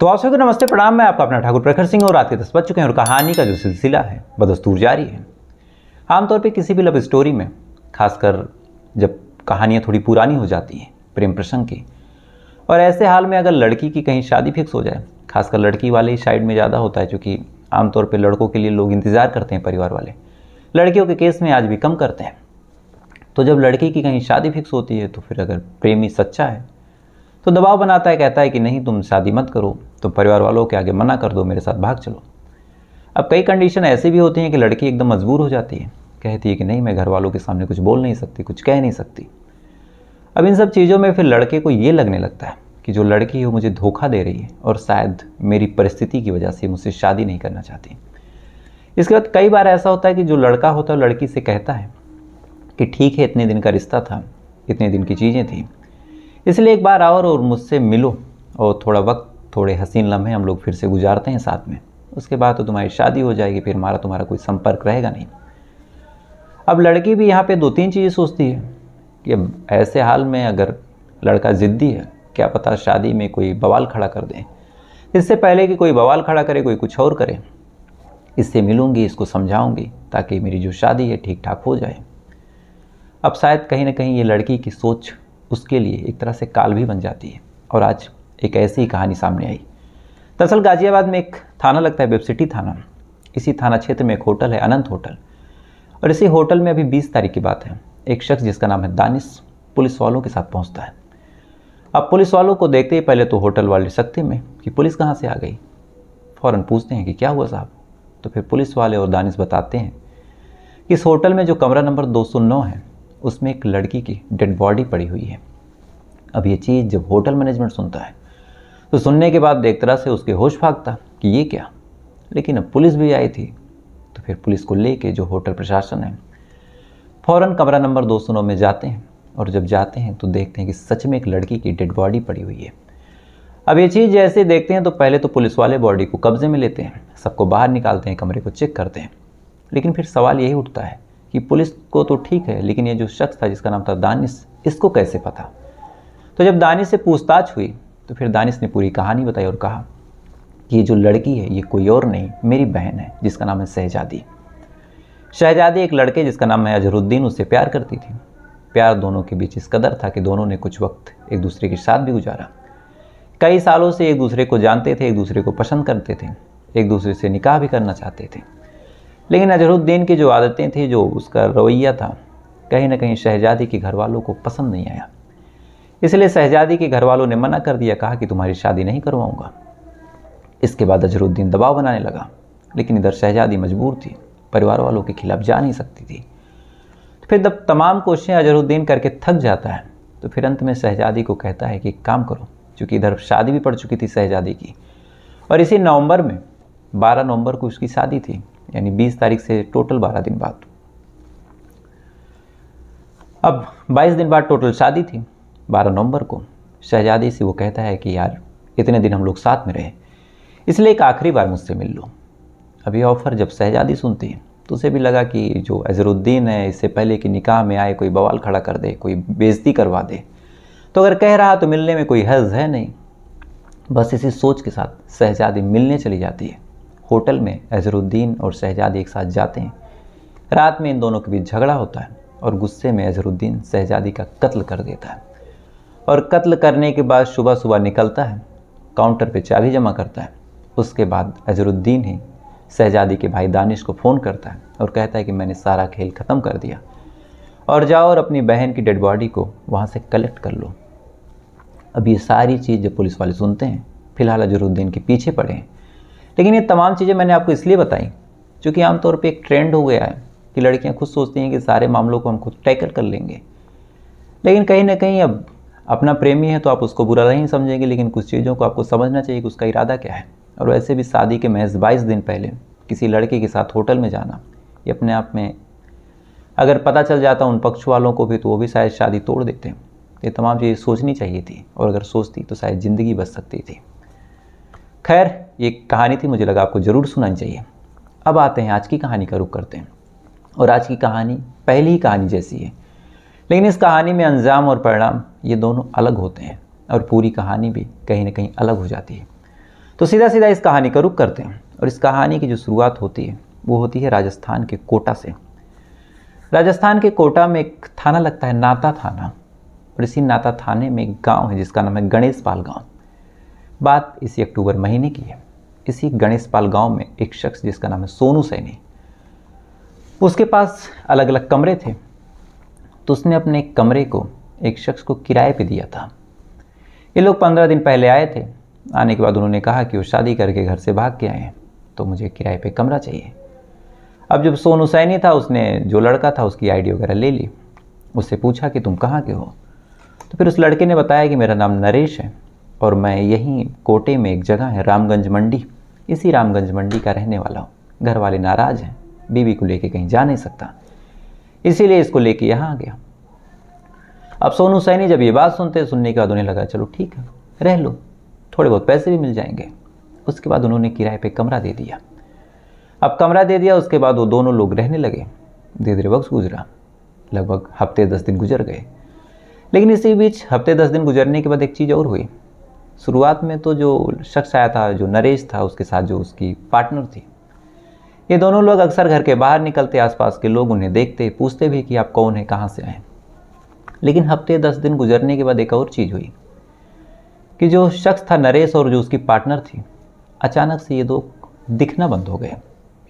तो आप सभी को नमस्ते प्रणाम। मैं आपका अपना ठाकुर प्रखर सिंह और रात के 10 बज चुके हैं और कहानी का जो सिलसिला है बदस्तूर जारी है। आमतौर पे किसी भी लव स्टोरी में, खासकर जब कहानियाँ थोड़ी पुरानी हो जाती हैं प्रेम प्रसंग की, और ऐसे हाल में अगर लड़की की कहीं शादी फिक्स हो जाए, खासकर लड़की वाले ही साइड में ज़्यादा होता है, क्योंकि आमतौर पर लड़कों के लिए लोग इंतज़ार करते हैं परिवार वाले, लड़कियों के केस में आज भी कम करते हैं। तो जब लड़की की कहीं शादी फिक्स होती है तो फिर अगर प्रेमी सच्चा है तो दबाव बनाता है, कहता है कि नहीं तुम शादी मत करो, तुम परिवार वालों के आगे मना कर दो, मेरे साथ भाग चलो। अब कई कंडीशन ऐसी भी होती हैं कि लड़की एकदम मजबूर हो जाती है, कहती है कि नहीं मैं घर वालों के सामने कुछ बोल नहीं सकती, कुछ कह नहीं सकती। अब इन सब चीज़ों में फिर लड़के को ये लगने लगता है कि जो लड़की है वो मुझे धोखा दे रही है और शायद मेरी परिस्थिति की वजह से मुझसे शादी नहीं करना चाहती। इसके बाद कई बार ऐसा होता है कि जो लड़का होता है लड़की से कहता है कि ठीक है इतने दिन का रिश्ता था, इतने दिन की चीज़ें थी, इसलिए एक बार आओ और मुझसे मिलो और थोड़ा वक्त, थोड़े हसीन लम्हे हम लोग फिर से गुजारते हैं साथ में, उसके बाद तो तुम्हारी शादी हो जाएगी, फिर हमारा तुम्हारा कोई संपर्क रहेगा नहीं। अब लड़की भी यहाँ पे दो तीन चीज़ें सोचती है कि अब ऐसे हाल में अगर लड़का ज़िद्दी है, क्या पता शादी में कोई बवाल खड़ा कर दे, इससे पहले कि कोई बवाल खड़ा करे कोई कुछ और करे, इससे मिलूंगी, इसको समझाऊंगी ताकि मेरी जो शादी है ठीक ठाक हो जाए। अब शायद कहीं ना कहीं ये लड़की की सोच उसके लिए एक तरह से काल भी बन जाती है। और आज एक ऐसी ही कहानी सामने आई। दरअसल गाजियाबाद में एक थाना लगता है, वेब सिटी थाना। इसी थाना क्षेत्र में एक होटल है, अनंत होटल, और इसी होटल में अभी 20 तारीख की बात है, एक शख्स जिसका नाम है दानिश पुलिस वालों के साथ पहुंचता है। अब पुलिस वालों को देखते ही पहले तो होटल वाले सकते में कि पुलिस कहाँ से आ गई, फ़ौरन पूछते हैं कि क्या हुआ साहब। तो फिर पुलिस वाले और दानिश बताते हैं कि इस होटल में जो कमरा नंबर 209 है उसमें एक लड़की की डेड बॉडी पड़ी हुई है। अब ये चीज़ जब होटल मैनेजमेंट सुनता है तो सुनने के बाद एक तरह से उसके होश भागता कि ये क्या। लेकिन अब पुलिस भी आई थी तो फिर पुलिस को लेके जो होटल प्रशासन है फ़ौरन कमरा नंबर 209 में जाते हैं, और जब जाते हैं तो देखते हैं कि सच में एक लड़की की डेड बॉडी पड़ी हुई है। अब ये चीज़ जैसे देखते हैं तो पहले तो पुलिस वाले बॉडी को कब्जे में लेते हैं, सबको बाहर निकालते हैं, कमरे को चेक करते हैं। लेकिन फिर सवाल यही उठता है कि पुलिस को तो ठीक है, लेकिन ये जो शख्स था जिसका नाम था दानिश, इसको कैसे पता। तो जब दानिश से पूछताछ हुई तो फिर दानिश ने पूरी कहानी बताई और कहा कि ये जो लड़की है ये कोई और नहीं, मेरी बहन है जिसका नाम है शहजादी। शहजादी एक लड़के जिसका नाम है अजहरुद्दीन, उससे प्यार करती थी। प्यार दोनों के बीच इस कदर था कि दोनों ने कुछ वक्त एक दूसरे के साथ भी गुजारा। कई सालों से एक दूसरे को जानते थे, एक दूसरे को पसंद करते थे, एक दूसरे से निकाह भी करना चाहते थे। लेकिन अजहरुद्दीन की जो आदतें थी, जो उसका रवैया था, कहीं ना कहीं शहजादी के घर वालों को पसंद नहीं आया। इसलिए शहजादी के घर वालों ने मना कर दिया, कहा कि तुम्हारी शादी नहीं करवाऊंगा। इसके बाद अजहरुद्दीन दबाव बनाने लगा, लेकिन इधर शहजादी मजबूर थी, परिवार वालों के खिलाफ जा नहीं सकती थी। तो फिर जब तमाम कोशिशें अजहरुद्दीन करके थक जाता है तो फिर अंत में शहजादी को कहता है कि एक काम करो, क्योंकि इधर शादी भी पड़ चुकी थी शहजादी की, और इसी नवंबर में 12 नवंबर को उसकी शादी थी, यानी 20 तारीख से टोटल 12 दिन बाद। अब 22 दिन बाद टोटल शादी थी। 12 नवंबर को शहजादी से वो कहता है कि यार इतने दिन हम लोग साथ में रहे, इसलिए एक आखिरी बार मुझसे मिल लो। अब ये ऑफ़र जब शहजादी सुनती है तो उसे भी लगा कि जो अजहरुद्दीन है, इससे पहले कि निकाह में आए कोई बवाल खड़ा कर दे, कोई बेइज्जती करवा दे, तो अगर कह रहा तो मिलने में कोई हर्ज है नहीं। बस इसी सोच के साथ शहजादी मिलने चली जाती है। होटल में अजहरुद्दीन और शहजादी एक साथ जाते हैं। रात में इन दोनों के बीच झगड़ा होता है और गुस्से में अजहरुद्दीन शहजादी का कत्ल कर देता है, और कत्ल करने के बाद सुबह सुबह निकलता है, काउंटर पे चाबी जमा करता है। उसके बाद अजहरुद्दीन ही शहजादी के भाई दानिश को फ़ोन करता है और कहता है कि मैंने सारा खेल ख़त्म कर दिया और जाओ और अपनी बहन की डेड बॉडी को वहाँ से कलेक्ट कर लो। अब ये सारी चीज़ जब पुलिस वाले सुनते हैं, फिलहाल अजहरुद्दीन के पीछे पड़े हैं। लेकिन ये तमाम चीज़ें मैंने आपको इसलिए बताई क्योंकि आमतौर पे एक ट्रेंड हो गया है कि लड़कियां खुद सोचती हैं कि सारे मामलों को हम खुद टैकल कर लेंगे। लेकिन कहीं ना कहीं अब अपना प्रेमी है तो आप उसको बुरा नहीं समझेंगे, लेकिन कुछ चीज़ों को आपको समझना चाहिए कि उसका इरादा क्या है। और वैसे भी शादी के महज 22 दिन पहले किसी लड़के के साथ होटल में जाना, ये अपने आप में अगर पता चल जाता उन पक्ष वालों को भी तो वो भी शायद शादी तोड़ देते। ये तमाम चीज़ें सोचनी चाहिए थी, और अगर सोचती तो शायद ज़िंदगी बच सकती थी। खैर ये कहानी थी, मुझे लगा आपको ज़रूर सुनानी चाहिए। अब आते हैं आज की कहानी का रुख करते हैं, और आज की कहानी पहली ही कहानी जैसी है, लेकिन इस कहानी में अंजाम और परिणाम ये दोनों अलग होते हैं, और पूरी कहानी भी कहीं ना कहीं अलग हो जाती है। तो सीधा सीधा इस कहानी का रुख करते हैं और इस कहानी की जो शुरुआत होती है वो होती है राजस्थान के कोटा से। राजस्थान के कोटा में एक थाना लगता है, नाता थाना, और इसी नाता थाने में एक गांव है जिसका नाम है गणेशपाल गांव। बात इसी अक्टूबर महीने की है। इसी गणेशपाल गांव में एक शख्स जिसका नाम है सोनू सैनी, उसके पास अलग अलग कमरे थे, तो उसने अपने कमरे को एक शख्स को किराए पे दिया था। ये लोग 15 दिन पहले आए थे। आने के बाद उन्होंने कहा कि वो शादी करके घर से भाग के आए हैं, तो मुझे किराए पे कमरा चाहिए। अब जब सोनू सैनी था, उसने जो लड़का था उसकी आईडी वगैरह ले ली, उससे पूछा कि तुम कहाँ के हो। तो फिर उस लड़के ने बताया कि मेरा नाम नरेश है और मैं यहीं कोटे में एक जगह है रामगंज मंडी, इसी रामगंज मंडी का रहने वाला हूँ। घर वाले नाराज़ हैं, बीवी को लेके कहीं जा नहीं सकता, इसीलिए इसको लेके यहाँ आ गया। अब सोनू सैनी जब ये बात सुनने के बाद उन्हें लगा चलो ठीक है, रह लो, थोड़े बहुत पैसे भी मिल जाएंगे। उसके बाद उन्होंने किराए पे कमरा दे दिया। अब कमरा दे दिया, उसके बाद वो दोनों लोग रहने लगे। धीरे धीरे वक्त गुजरा, लगभग हफ्ते 10 दिन गुजर गए। लेकिन इसी बीच हफ्ते 10 दिन गुजरने के बाद एक चीज़ और हुई। शुरुआत में तो जो शख्स आया था, जो नरेश था, उसके साथ जो उसकी पार्टनर थी, ये दोनों लोग अक्सर घर के बाहर निकलते, आसपास के लोग उन्हें देखते, पूछते भी कि आप कौन है, कहाँ से आए। लेकिन हफ्ते 10 दिन गुजरने के बाद एक और चीज़ हुई कि जो शख्स था नरेश और जो उसकी पार्टनर थी, अचानक से ये दो दिखना बंद हो गए।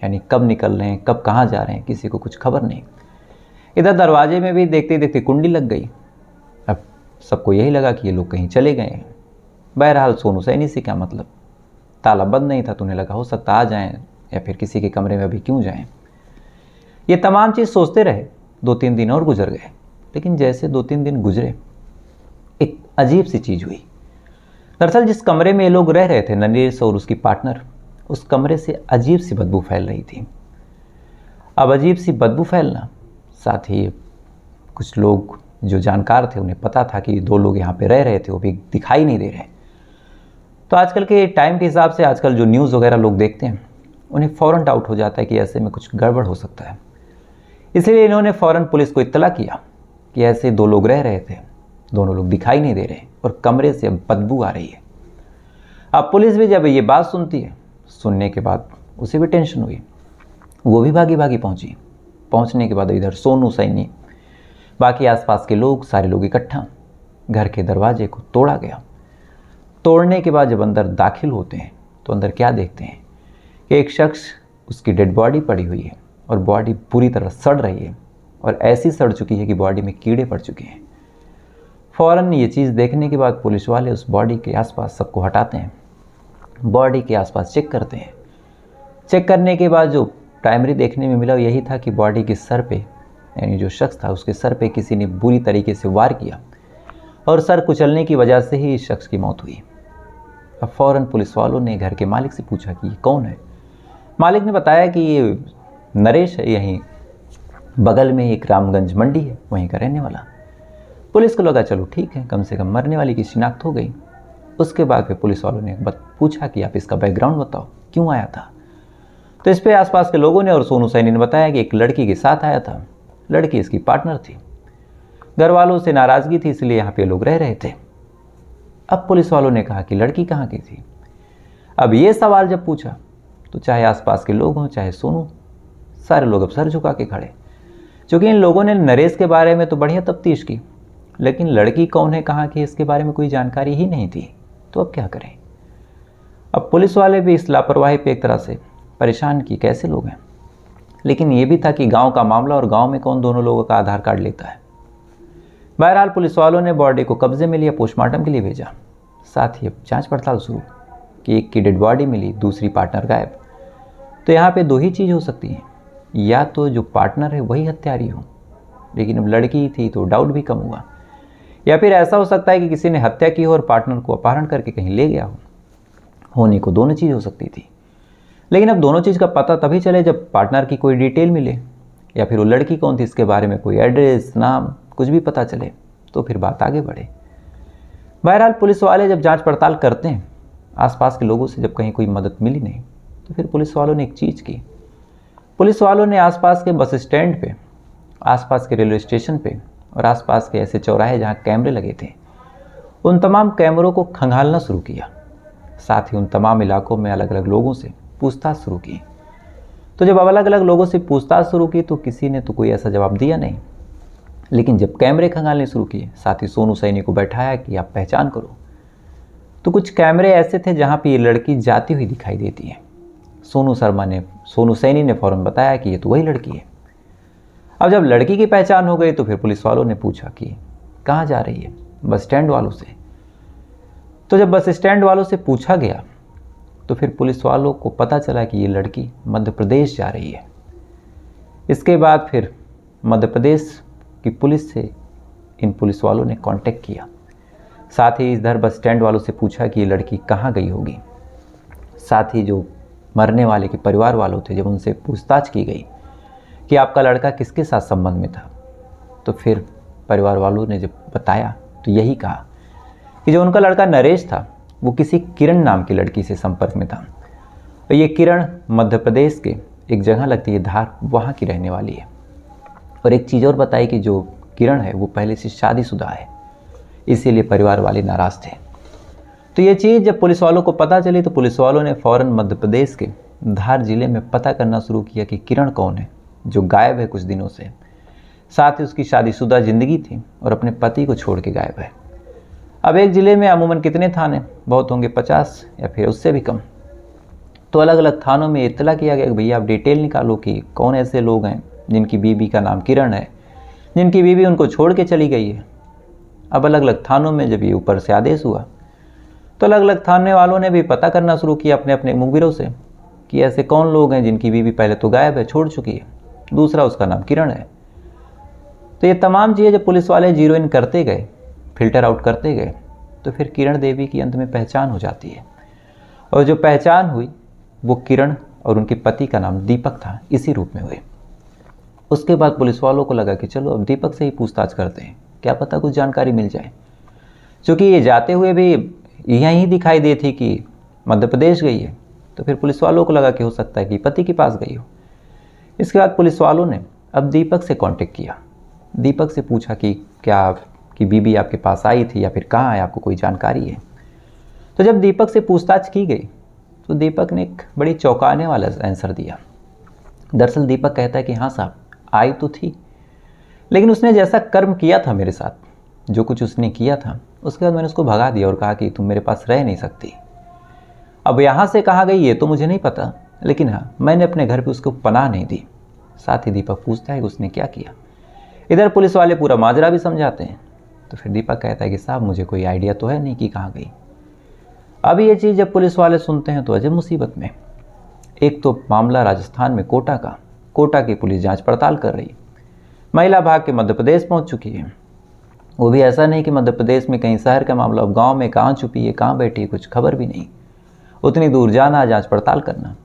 यानी कब निकल रहे हैं, कब कहाँ जा रहे हैं, किसी को कुछ खबर नहीं। इधर दरवाजे में भी देखते देखते कुंडी लग गई। अब सबको यही लगा कि ये लोग कहीं चले गए हैं। बहरहाल सोनू सैनी से क्या मतलब, ताला बंद नहीं था, तो उन्हें लगा हो सकता आ जाएं या फिर किसी के कमरे में अभी क्यों जाएं। ये तमाम चीज़ सोचते रहे। 2-3 दिन और गुजर गए। लेकिन जैसे 2-3 दिन गुजरे, एक अजीब सी चीज़ हुई। दरअसल जिस कमरे में ये लोग रह रहे थे, नरेश और उसकी पार्टनर, उस कमरे से अजीब सी बदबू फैल रही थी। अब अजीब सी बदबू फैलना, साथ ही कुछ लोग जो जानकार थे उन्हें पता था कि 2 लोग यहाँ पे रह रहे थे, वो भी दिखाई नहीं दे रहे। तो आजकल के टाइम के हिसाब से आजकल जो न्यूज़ वगैरह लोग देखते हैं, उन्हें फ़ौरन डाउट हो जाता है कि ऐसे में कुछ गड़बड़ हो सकता है। इसलिए इन्होंने फ़ौरन पुलिस को इत्तला किया कि ऐसे 2 लोग रह रहे थे, दोनों लोग दिखाई नहीं दे रहे और कमरे से बदबू आ रही है। अब पुलिस भी जब ये बात सुनती है, सुनने के बाद उसे भी टेंशन हुई। वो भी भागी भागी पहुंची। पहुंचने के बाद इधर सोनू सैनी, बाकी आसपास के लोग, सारे लोग इकट्ठा, घर के दरवाजे को तोड़ा गया। तोड़ने के बाद जब अंदर दाखिल होते हैं तो अंदर क्या देखते हैं कि एक शख्स, उसकी डेड बॉडी पड़ी हुई है और बॉडी पूरी तरह सड़ रही है और ऐसी सड़ चुकी है कि बॉडी में कीड़े पड़ चुके हैं। फ़ौरन ये चीज़ देखने के बाद पुलिस वाले उस बॉडी के आसपास सबको हटाते हैं, बॉडी के आसपास चेक करते हैं। चेक करने के बाद जो प्राइमरी देखने में मिला यही था कि बॉडी के सर पे, यानी जो शख्स था उसके सर पे किसी ने बुरी तरीके से वार किया और सर कुचलने की वजह से ही इस शख्स की मौत हुई। अब फ़ौरन पुलिस वालों ने घर के मालिक से पूछा कि ये कौन है। मालिक ने बताया कि ये नरेश है, यहीं बगल में एक रामगंज मंडी है, वहीं का रहने वाला। पुलिस को लगा चलो ठीक है, कम से कम मरने वाले की शिनाख्त हो गई। उसके बाद फिर पुलिस वालों ने पूछा कि आप इसका बैकग्राउंड बताओ, क्यों आया था। तो इस पे आसपास के लोगों ने और सोनू सैनी ने बताया कि एक लड़की के साथ आया था, लड़की इसकी पार्टनर थी, घर वालों से नाराज़गी थी इसलिए यहाँ पे लोग रह रहे थे। अब पुलिस वालों ने कहा कि लड़की कहाँ की थी। अब ये सवाल जब पूछा तो चाहे आसपास के लोग हों चाहे सोनू, सारे लोग अब सर झुका के खड़े, क्योंकि इन लोगों ने नरेश के बारे में तो बढ़िया तफ्तीश की, लेकिन लड़की कौन है, कहाँ की, इसके बारे में कोई जानकारी ही नहीं थी। तो अब क्या करें। अब पुलिस वाले भी इस लापरवाही पे एक तरह से परेशान की, कैसे लोग हैं। लेकिन ये भी था कि गांव का मामला और गांव में कौन दोनों लोगों का आधार कार्ड लेता है। बहरहाल पुलिस वालों ने बॉडी को कब्जे में लिया, पोस्टमार्टम के लिए भेजा। साथ ही अब जांच पड़ताल शुरू कि एक की डेड बॉडी मिली, दूसरी पार्टनर गायब। तो यहाँ पे 2 ही चीज़ हो सकती हैं, या तो जो पार्टनर है वही हत्यारी हो, लेकिन अब लड़की थी तो डाउट भी कम हुआ, या फिर ऐसा हो सकता है कि किसी ने हत्या की हो और पार्टनर को अपहरण करके कहीं ले गया हो। होने को दोनों चीज़ हो सकती थी, लेकिन अब दोनों चीज़ का पता तभी चले जब पार्टनर की कोई डिटेल मिले, या फिर वो लड़की कौन थी इसके बारे में कोई एड्रेस, नाम, कुछ भी पता चले, तो फिर बात आगे बढ़े। बहरहाल पुलिस वाले जब जांच पड़ताल करते हैं, आसपास के लोगों से जब कहीं कोई मदद मिली नहीं, तो फिर पुलिस वालों ने एक चीज़ की। पुलिस वालों ने आसपास के बस स्टैंड पे, आसपास के रेलवे स्टेशन पे और आसपास के ऐसे चौराहे जहाँ कैमरे लगे थे, उन तमाम कैमरों को खंगालना शुरू किया। साथ ही उन तमाम इलाकों में अलग अलग लोगों से पूछताछ शुरू की। तो जब अलग अलग लोगों से पूछताछ शुरू की तो किसी ने तो कोई ऐसा जवाब दिया नहीं, लेकिन जब कैमरे खंगालने शुरू किए, साथ ही सोनू सैनी को बैठाया कि आप पहचान करो, तो कुछ कैमरे ऐसे थे जहाँ पे ये लड़की जाती हुई दिखाई देती है। सोनू सैनी ने फ़ौरन बताया कि ये तो वही लड़की है। अब जब लड़की की पहचान हो गई तो फिर पुलिस वालों ने पूछा कि कहाँ जा रही है, बस स्टैंड वालों से। तो जब बस स्टैंड वालों से पूछा गया तो फिर पुलिस वालों को पता चला कि ये लड़की मध्य प्रदेश जा रही है। इसके बाद फिर मध्य प्रदेश की पुलिस से इन पुलिस वालों ने कांटेक्ट किया। साथ ही इधर बस स्टैंड वालों से पूछा कि ये लड़की कहाँ गई होगी। साथ ही जो मरने वाले के परिवार वालों थे, जब उनसे पूछताछ की गई कि आपका लड़का किसके साथ संबंध में था, तो फिर परिवार वालों ने जब बताया तो यही कहा कि जो उनका लड़का नरेश था वो किसी किरण नाम की लड़की से संपर्क में था। और ये किरण मध्य प्रदेश के एक जगह लगती है धार, वहाँ की रहने वाली है। और एक चीज़ और बताई कि जो किरण है वो पहले से शादीशुदा है, इसीलिए परिवार वाले नाराज़ थे। तो ये चीज़ जब पुलिस वालों को पता चली तो पुलिस वालों ने फ़ौरन मध्य प्रदेश के धार जिले में पता करना शुरू किया कि किरण कौन है जो गायब है कुछ दिनों से। साथ ही उसकी शादीशुदा ज़िंदगी थी और अपने पति को छोड़ के गायब है। अब एक ज़िले में अमूमन कितने थाने, बहुत होंगे 50 या फिर उससे भी कम। तो अलग अलग थानों में इत्तला किया गया कि भैया आप डिटेल निकालो कि कौन ऐसे लोग हैं जिनकी बीवी का नाम किरण है, जिनकी बीवी उनको छोड़ के चली गई है। अब अलग अलग थानों में जब ये ऊपर से आदेश हुआ तो अलग अलग थाने वालों ने भी पता करना शुरू किया अपने अपने मुखबिरों से कि ऐसे कौन लोग हैं जिनकी बीवी पहले तो गायब है, छोड़ चुकी है, दूसरा उसका नाम किरण है। तो ये तमाम चीज़ें जब पुलिस वाले जीरो इन करते गए, फिल्टर आउट करते गए, तो फिर किरण देवी की अंत में पहचान हो जाती है। और जो पहचान हुई वो किरण और उनके पति का नाम दीपक था, इसी रूप में हुए। उसके बाद पुलिस वालों को लगा कि चलो अब दीपक से ही पूछताछ करते हैं, क्या पता कुछ जानकारी मिल जाए। क्योंकि ये जाते हुए भी यहीं दिखाई दी थी कि मध्य प्रदेश गई है, तो फिर पुलिस वालों को लगा कि हो सकता है कि पति के पास गई हो। इसके बाद पुलिस वालों ने अब दीपक से कांटेक्ट किया, दीपक से पूछा कि क्या आपकी बीबी आपके पास आई थी या फिर कहाँ है, आपको कोई जानकारी है। तो जब दीपक से पूछताछ की गई तो दीपक ने एक बड़ी चौंकाने वाला आंसर दिया। दरअसल दीपक कहता है कि हाँ साहब, आई तो थी, लेकिन उसने जैसा कर्म किया था मेरे साथ, जो कुछ उसने किया था, उसके बाद मैंने उसको भगा दिया और कहा कि तुम मेरे पास रह नहीं सकती। अब यहाँ से कहाँ गई ये तो मुझे नहीं पता, लेकिन हाँ मैंने अपने घर पे उसको पनाह नहीं दी। साथ ही दीपक पूछता है कि उसने क्या किया। इधर पुलिस वाले पूरा माजरा भी समझाते हैं। तो फिर दीपक कहता है कि साहब मुझे कोई आइडिया तो है नहीं कि कहाँ गई। अब ये चीज़ जब पुलिस वाले सुनते हैं तो अजब मुसीबत में। एक तो मामला राजस्थान में कोटा की पुलिस जांच पड़ताल कर रही है, महिला भाग के मध्य प्रदेश पहुंच चुकी है। वो भी ऐसा नहीं कि मध्य प्रदेश में कहीं शहर का मामला, अब गाँव में कहाँ छुपी है, कहाँ बैठी है, कुछ खबर भी नहीं। उतनी दूर जाना, जांच पड़ताल करना।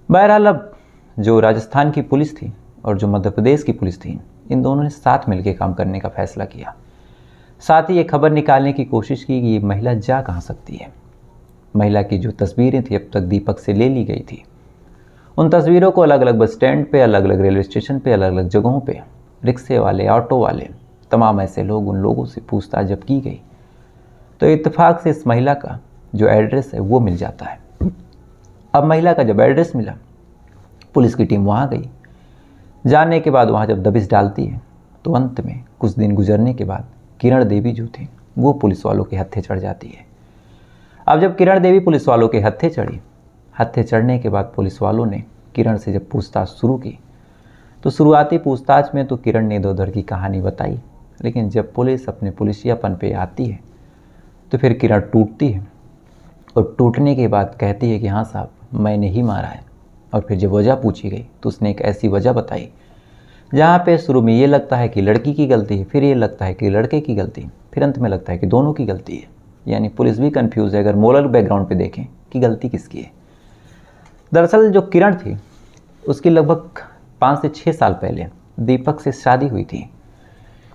बहरहाल अब जो राजस्थान की पुलिस थी और जो मध्य प्रदेश की पुलिस थी, इन दोनों ने साथ मिलकर काम करने का फैसला किया। साथ ही ये खबर निकालने की कोशिश की कि ये महिला जा कहाँ सकती है। महिला की जो तस्वीरें थी अब तक दीपक से ले ली गई थी, उन तस्वीरों को अलग अलग बस स्टैंड पे, अलग अलग रेलवे स्टेशन पे, अलग अलग जगहों पे रिक्शे वाले, ऑटो वाले, तमाम ऐसे लोग, उन लोगों से पूछताछ जब की गई तो इत्तेफाक से इस महिला का जो एड्रेस है वो मिल जाता है। अब महिला का जब एड्रेस मिला, पुलिस की टीम वहाँ गई। जाने के बाद वहाँ जब दबिश डालती है तो अंत में कुछ दिन गुजरने के बाद किरण देवी जो थी वो पुलिस वालों के हत्थे चढ़ जाती है। अब जब किरण देवी पुलिस वालों के हत्थे चढ़ी, हत्थे चढ़ने के बाद पुलिस वालों ने किरण से जब पूछताछ शुरू की तो शुरुआती पूछताछ में तो किरण ने इधर उधर की कहानी बताई, लेकिन जब पुलिस अपने पुलिसियापन पे आती है तो फिर किरण टूटती है और टूटने के बाद कहती है कि हाँ साहब मैंने ही मारा है। और फिर जब वजह पूछी गई तो उसने एक ऐसी वजह बताई जहाँ पे शुरू में ये लगता है कि लड़की की गलती है, फिर ये लगता है कि लड़के की गलती, फिर अंत में लगता है कि दोनों की गलती है। यानी पुलिस भी कंफ्यूज है अगर मोरल बैकग्राउंड पे देखें कि गलती किसकी है। दरअसल जो किरण थी उसकी लगभग 5 से 6 साल पहले दीपक से शादी हुई थी।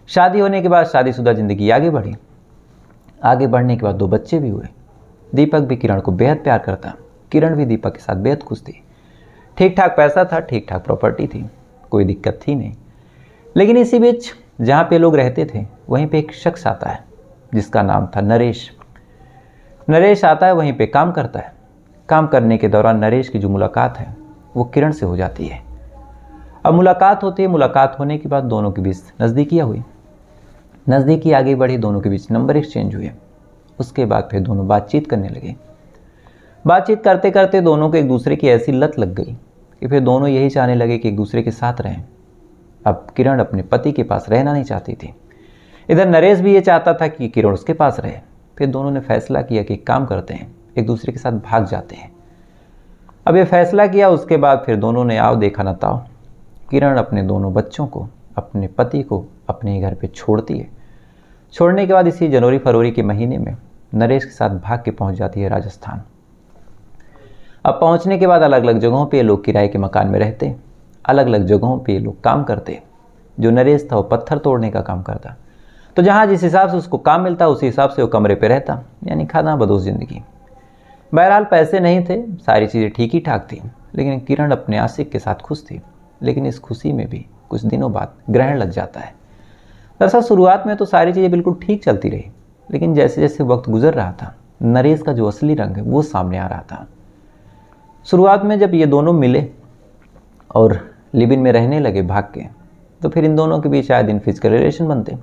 शादी होने के बाद शादीशुदा ज़िंदगी आगे बढ़ी। आगे बढ़ने के बाद 2 बच्चे भी हुए। दीपक भी किरण को बेहद प्यार करता, किरण भी दीपक के साथ बेहद खुश थी। ठीक ठाक पैसा था, ठीक ठाक प्रॉपर्टी थी, कोई दिक्कत थी नहीं। लेकिन इसी बीच जहाँ पे लोग रहते थे वहीं पे एक शख्स आता है जिसका नाम था नरेश। नरेश आता है, वहीं पे काम करता है। काम करने के दौरान नरेश की जो मुलाकात है वो किरण से हो जाती है। अब मुलाकात होती है, मुलाकात होने के बाद दोनों के बीच नज़दीकियाँ हुई, नज़दीकी आगे बढ़ी, दोनों के बीच नंबर एक्सचेंज हुए। उसके बाद फिर दोनों बातचीत करने लगे। बातचीत करते करते दोनों को एक दूसरे की ऐसी लत लग गई कि फिर दोनों यही चाहने लगे कि एक दूसरे के साथ रहें। अब किरण अपने पति के पास रहना नहीं चाहती थी, इधर नरेश भी ये चाहता था कि किरण उसके पास रहे। फिर दोनों ने फैसला किया कि एक काम करते हैं, एक दूसरे के साथ भाग जाते हैं। अब ये फैसला किया, उसके बाद फिर दोनों ने आओ देखा न ताओ, किरण अपने दोनों बच्चों को, अपने पति को अपने ही घर पे छोड़ती है। छोड़ने के बाद इसी जनवरी फरवरी के महीने में नरेश के साथ भाग के पहुंच जाती है राजस्थान। अब पहुंचने के बाद अलग अलग जगहों पे लोग किराए के मकान में रहते, अलग अलग जगहों पे लोग काम करते। जो नरेश था वो पत्थर तोड़ने का काम करता, तो जहाँ जिस हिसाब से उसको काम मिलता उसी हिसाब से वो कमरे पे रहता, यानी खाना बदोश ज़िंदगी। बहरहाल पैसे नहीं थे, सारी चीज़ें ठीक ही ठाक थी, लेकिन किरण अपने आशिक के साथ खुश थी। लेकिन इस खुशी में भी कुछ दिनों बाद ग्रहण लग जाता है। दरअसल शुरुआत में तो सारी चीज़ें बिल्कुल ठीक चलती रही, लेकिन जैसे जैसे वक्त गुजर रहा था नरेश का जो असली रंग है वो सामने आ रहा था। शुरुआत में जब ये दोनों मिले और लिव इन में रहने लगे भाग के, तो फिर इन दोनों के बीच आए दिन फिजिकल रिलेशन बनते,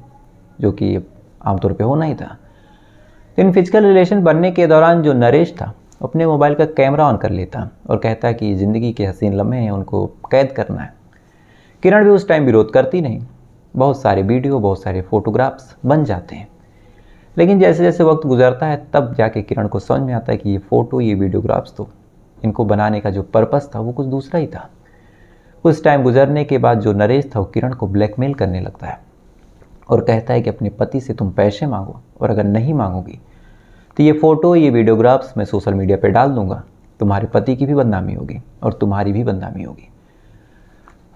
जो कि आमतौर पे होना ही था। इन फिजिकल रिलेशन बनने के दौरान जो नरेश था अपने मोबाइल का कैमरा ऑन कर लेता और कहता है कि ज़िंदगी के हसीन लम्हे हैं, उनको कैद करना है। किरण भी उस टाइम विरोध करती नहीं, बहुत सारे वीडियो, बहुत सारे फोटोग्राफ्स बन जाते हैं। लेकिन जैसे जैसे वक्त गुजरता है तब जाके किरण को समझ में आता है कि ये फ़ोटो, ये वीडियोग्राफ्स तो इनको बनाने का जो पर्पस था वो कुछ दूसरा ही था। कुछ टाइम गुजरने के बाद जो नरेश था वो किरण को ब्लैकमेल करने लगता है और कहता है कि अपने पति से तुम पैसे मांगो, और अगर नहीं मांगोगी तो ये फ़ोटो, ये वीडियोग्राफ्स मैं सोशल मीडिया पे डाल दूंगा, तुम्हारे पति की भी बदनामी होगी और तुम्हारी भी बदनामी होगी।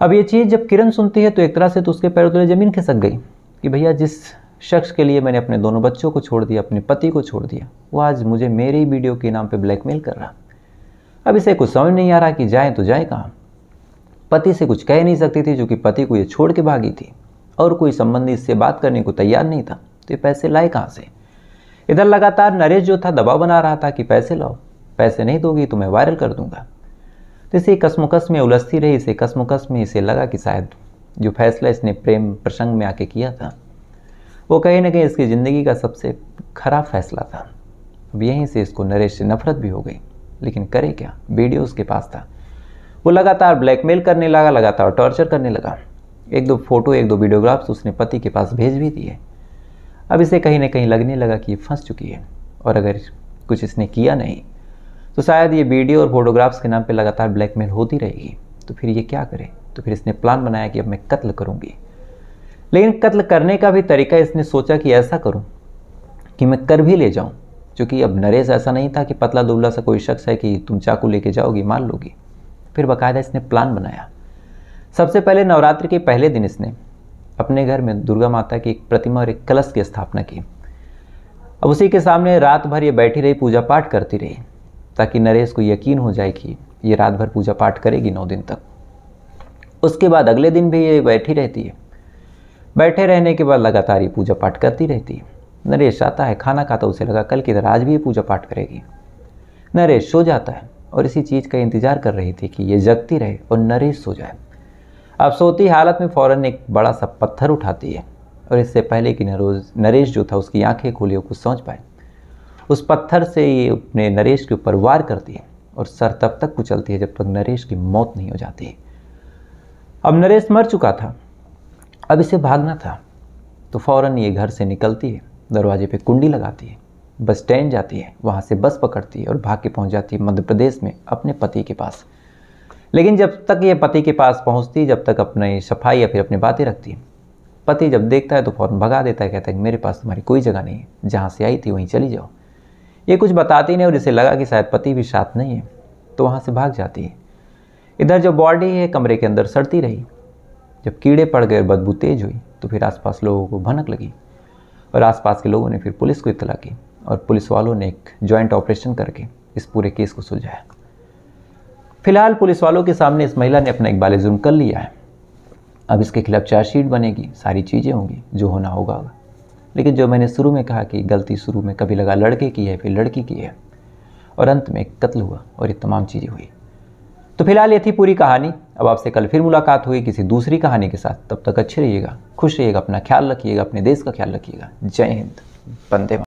अब ये चीज़ जब किरण सुनती है तो एक तरह से तो उसके पैरों तले ज़मीन खिसक गई कि भैया जिस शख्स के लिए मैंने अपने दोनों बच्चों को छोड़ दिया, अपने पति को छोड़ दिया, वो आज मुझे मेरे ही वीडियो के नाम पे ब्लैकमेल कर रहा। अब इसे कुछ समझ नहीं आ रहा कि जाए तो जाए कहाँ। पति से कुछ कह नहीं सकती थी, क्योंकि पति को ये छोड़ के भागी थी और कोई संबंधी इससे बात करने को तैयार नहीं था, तो ये पैसे लाए कहाँ से। इधर लगातार नरेश जो था दबाव बना रहा था कि पैसे लाओ, पैसे नहीं दोगी तो मैं वायरल कर दूंगा। तो इसे कसमुकस में उलझती रही। इसे कसमुकस में इसे लगा कि शायद जो फैसला इसने प्रेम प्रसंग में आके किया था वो कहीं ना कहीं इसकी ज़िंदगी का सबसे खराब फैसला था। अब यहीं से इसको नरेश से नफरत भी हो गई, लेकिन करे क्या, वीडियो उसके पास था। वो लगातार ब्लैकमेल करने लगा, लगातार टॉर्चर करने लगा। एक दो फोटो, एक दो वीडियोग्राफ्स उसने पति के पास भेज भी दिए। अब इसे कहीं ना कहीं लगने लगा कि ये फंस चुकी है, और अगर कुछ इसने किया नहीं तो शायद ये वीडियो और फोटोग्राफ्स के नाम पे लगातार ब्लैकमेल होती रहेगी। तो फिर ये क्या करे, तो फिर इसने प्लान बनाया कि अब मैं कत्ल करूँगी। लेकिन कत्ल करने का भी तरीका इसने सोचा कि ऐसा करूँ कि मैं कर भी ले जाऊँ, क्योंकि अब नरेश ऐसा नहीं था कि पतला दुबला सा कोई शख्स है कि तुम चाकू लेके जाओगी मार लोगी। फिर बाकायदा इसने प्लान बनाया। सबसे पहले नवरात्रि के पहले दिन इसने अपने घर में दुर्गा माता की एक प्रतिमा और एक कलश की स्थापना की। अब उसी के सामने रात भर ये बैठी रही, पूजा पाठ करती रही, ताकि नरेश को यकीन हो जाए कि ये रात भर पूजा पाठ करेगी 9 दिन तक। उसके बाद अगले दिन भी ये बैठी रहती है। बैठे रहने के बाद लगातार ये पूजा पाठ करती रहती है। नरेश आता है, खाना खाता, उसे लगा कल की तरह आज भी ये पूजा पाठ करेगी। नरेश सो जाता है और इसी चीज़ का इंतजार कर रही थी कि ये जगती रहे और नरेश सो जाए। अब सोती हालत में फ़ौरन एक बड़ा सा पत्थर उठाती है, और इससे पहले कि नरेश जो था उसकी आंखें खोली हो कुछ समझ पाए, उस पत्थर से ये अपने नरेश के ऊपर वार करती है और सर तब तक कुचलती है जब तक नरेश की मौत नहीं हो जाती। अब नरेश मर चुका था, अब इसे भागना था, तो फ़ौरन ये घर से निकलती है, दरवाजे पे कुंडी लगाती है, बस स्टैंड जाती है, वहाँ से बस पकड़ती है और भाग के पहुँच जाती है मध्य प्रदेश में अपने पति के पास। लेकिन जब तक ये पति के पास पहुँचती, जब तक अपनी सफाई या फिर अपनी बातें रखती है, पति जब देखता है तो फ़ौरन भगा देता है, कहता है कि मेरे पास तुम्हारी कोई जगह नहीं है, जहाँ से आई थी वहीं चली जाओ। ये कुछ बताती नहीं और इसे लगा कि शायद पति भी साथ नहीं है, तो वहाँ से भाग जाती है। इधर जो बॉडी है कमरे के अंदर सड़ती रही। जब कीड़े पड़ गए और बदबू तेज हुई तो फिर आसपास लोगों को भनक लगी, और आसपास के लोगों ने फिर पुलिस को इत्तला की, और पुलिस वालों ने एक जॉइंट ऑपरेशन करके इस पूरे केस को सुलझाया। फिलहाल पुलिस वालों के सामने इस महिला ने अपना इकबाल जुर्म कर लिया है। अब इसके खिलाफ चार्जशीट बनेगी, सारी चीज़ें होंगी, जो होना होगा। लेकिन जो मैंने शुरू में कहा कि गलती शुरू में कभी लगा लड़के की है, फिर लड़की की है, और अंत में कत्ल हुआ और ये तमाम चीज़ें हुई। तो फिलहाल ये थी पूरी कहानी। अब आपसे कल फिर मुलाकात हुई किसी दूसरी कहानी के साथ। तब तक अच्छे रहिएगा, खुश रहिएगा, अपना ख्याल रखिएगा, अपने देश का ख्याल रखिएगा। जय हिंद, वंदे मातरम।